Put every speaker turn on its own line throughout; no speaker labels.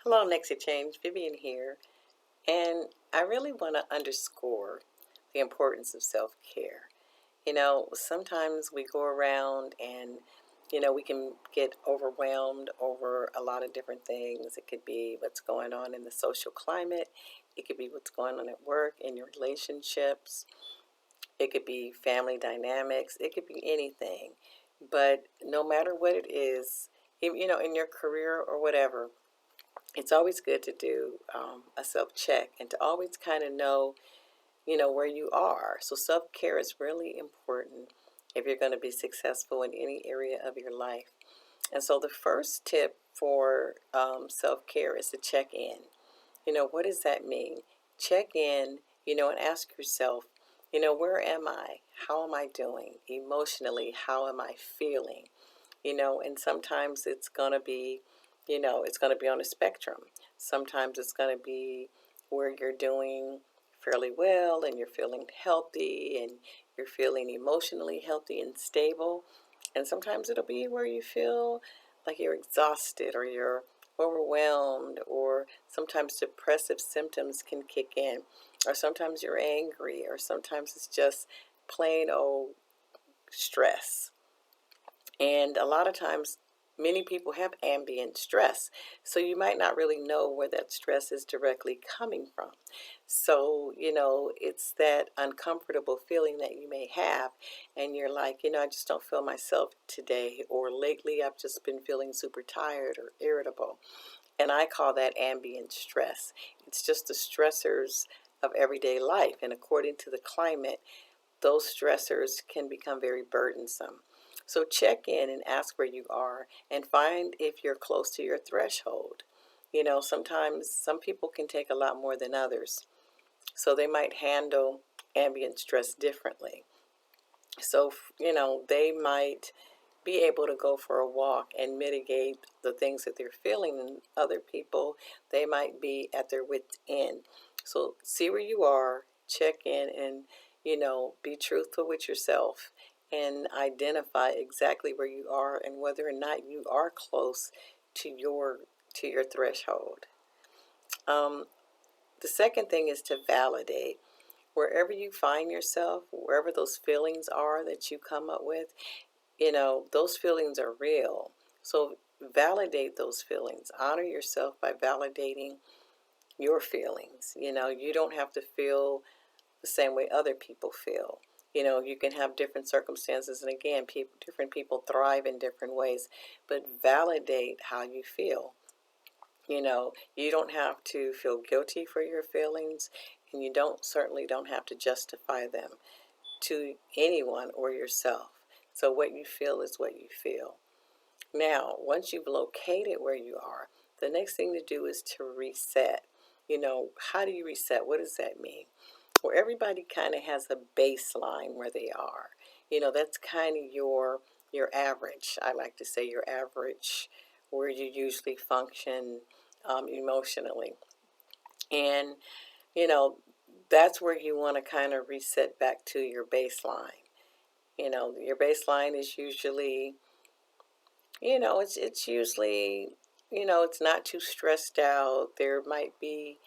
Hello, Next Exchange. Vivian here. And I really want to underscore the importance of self care. Sometimes we go around and, we can get overwhelmed over a lot of different things. It could be what's going on in the social climate, it could be what's going on at work, in your relationships, it could be family dynamics, it could be anything. But no matter what it is, in your career or whatever, it's always good to do a self check and to always kind of know, where you are. So self care is really important if you're going to be successful in any area of your life. And so the first tip for self care is to check in. What does that mean? Check in, and ask yourself, where am I? How am I doing? Emotionally, how am I feeling? And sometimes it's going to be on a spectrum. Sometimes it's going to be where you're doing fairly well and you're feeling healthy and you're feeling emotionally healthy and stable. And sometimes it'll be where you feel like you're exhausted or you're overwhelmed, or sometimes depressive symptoms can kick in, or sometimes you're angry, or sometimes it's just plain old stress. And a lot of times, many people have ambient stress. So you might not really know where that stress is directly coming from. So, it's that uncomfortable feeling that you may have. And you're like, I just don't feel myself today. Or lately, I've just been feeling super tired or irritable. And I call that ambient stress. It's just the stressors of everyday life. And according to the climate, those stressors can become very burdensome. So check in and ask where you are and find if you're close to your threshold. Sometimes some people can take a lot more than others, so they might handle ambient stress differently. So, they might be able to go for a walk and mitigate the things that they're feeling, and other people, they might be at their wits' end. So, see where you are, check in, and, be truthful with yourself and identify exactly where you are and whether or not you are close to your threshold. Um, the second thing is to validate wherever you find yourself, wherever those feelings are that you come up with. Those feelings are real. So validate those feelings. Honor yourself by validating your feelings. You don't have to feel the same way other people feel. You can have different circumstances, and again, different people thrive in different ways, but validate how you feel. You don't have to feel guilty for your feelings, and you certainly don't have to justify them to anyone or yourself. So what you feel is what you feel. Now, once you've located where you are, the next thing to do is to reset. How do you reset? What does that mean? Well, everybody kind of has a baseline where they are. That's kind of your average. I like to say your average, where you usually function emotionally. And, you know, that's where you want to kind of reset back to your baseline. Your baseline is usually, it's usually, it's not too stressed out. There might be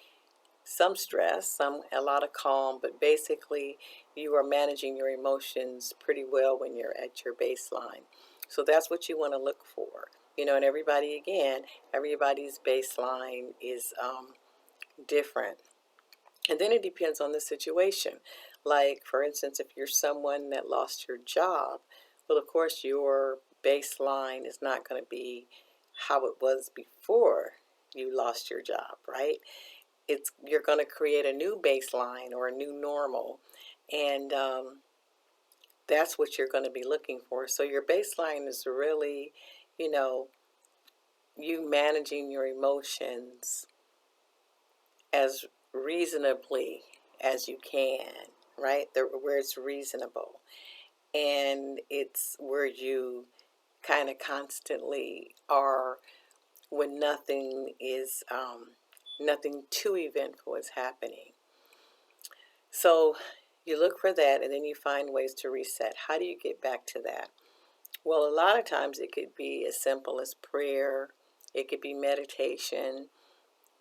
some stress, a lot of calm, but basically you are managing your emotions pretty well when you're at your baseline. So that's what you want to look for. And everybody's baseline is different. And then it depends on the situation. Like, for instance, if you're someone that lost your job, well, of course, your baseline is not going to be how it was before you lost your job, right? You're going to create a new baseline or a new normal, and that's what you're going to be looking for. So your baseline is really, you know, you managing your emotions as reasonably as you can, right? Where it's reasonable. And it's where you kind of constantly are when nothing too eventful is happening. So you look for that, and then you find ways to reset. How do you get back to that? Well, a lot of times it could be as simple as prayer. It could be meditation.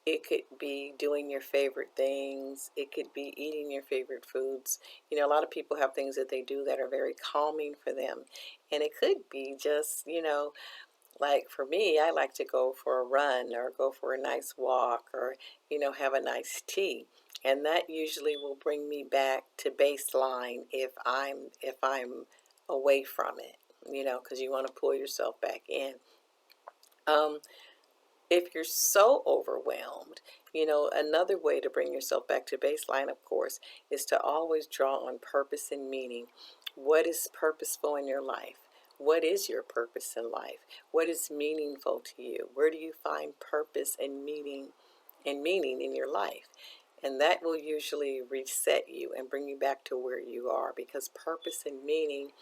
It could be doing your favorite things. It could be eating your favorite foods. You know, a lot of people have things that they do that are very calming for them. And it could be just, like for me, I like to go for a run or go for a nice walk or, have a nice tea. And that usually will bring me back to baseline if I'm away from it, because you want to pull yourself back in. Um, if you're so overwhelmed, another way to bring yourself back to baseline, of course, is to always draw on purpose and meaning. What is purposeful in your life? What is your purpose in life? What is meaningful to you? Where do you find purpose and meaning in your life? And that will usually reset you and bring you back to where you are, because purpose and meaning,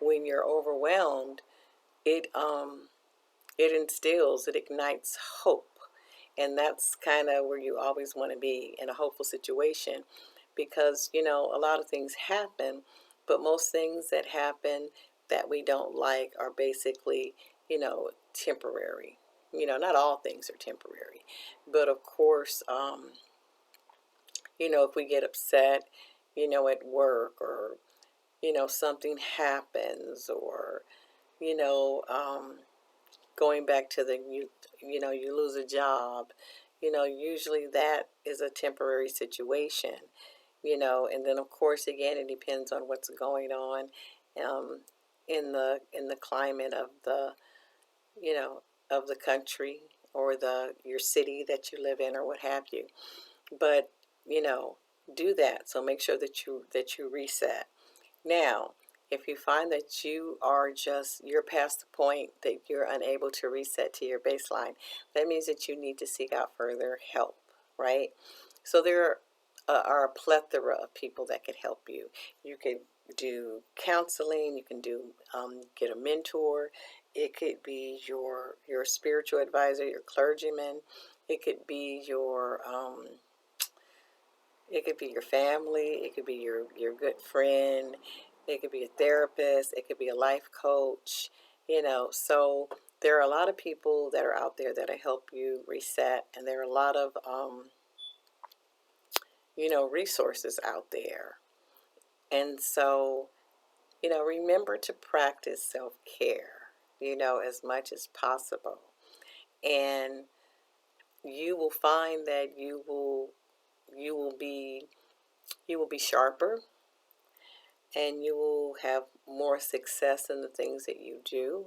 when you're overwhelmed, it it ignites hope. And that's kind of where you always want to be, in a hopeful situation, because, a lot of things happen, but most things that happen that we don't like are basically, temporary. Not all things are temporary, but of course, if we get upset, at work, or, something happens, or, you know, um, going back to you lose a job, usually that is a temporary situation, and then of course again it depends on what's going on, um, in the climate of you know the country, or the your city that you live in, or what have you. But you know do that, so make sure that you reset. Now, if you find that you're past the point that you're unable to reset to your baseline, that means that you need to seek out further help, right? So there are a plethora of people that can help you. You can do counseling. You can get a mentor. It could be your spiritual advisor, your clergyman. It could be your family. It could be your good friend. It could be a therapist. It could be a life coach. So there are a lot of people that are out there that'll help you reset, and there are a lot of resources out there. And so, remember to practice self-care, as much as possible. And you will find that you will be sharper, and you will have more success in the things that you do.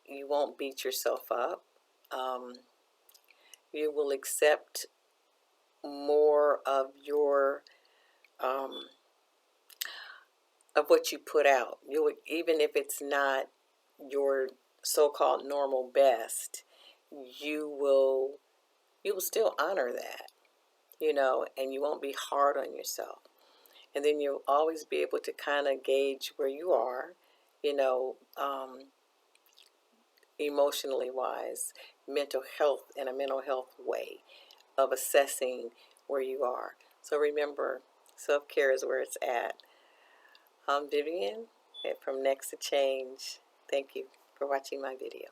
You won't beat yourself up. Um, you will accept more um, of what you put out. Even if it's not your so-called normal best, you will you will still honor that, and you won't be hard on yourself. And then you'll always be able to kind of gauge where you are, you know, um, emotionally wise, mental health, in a mental health way of assessing where you are. So remember, self-care is where it's at. I'm Vivian from Next to Change. Thank you for watching my video.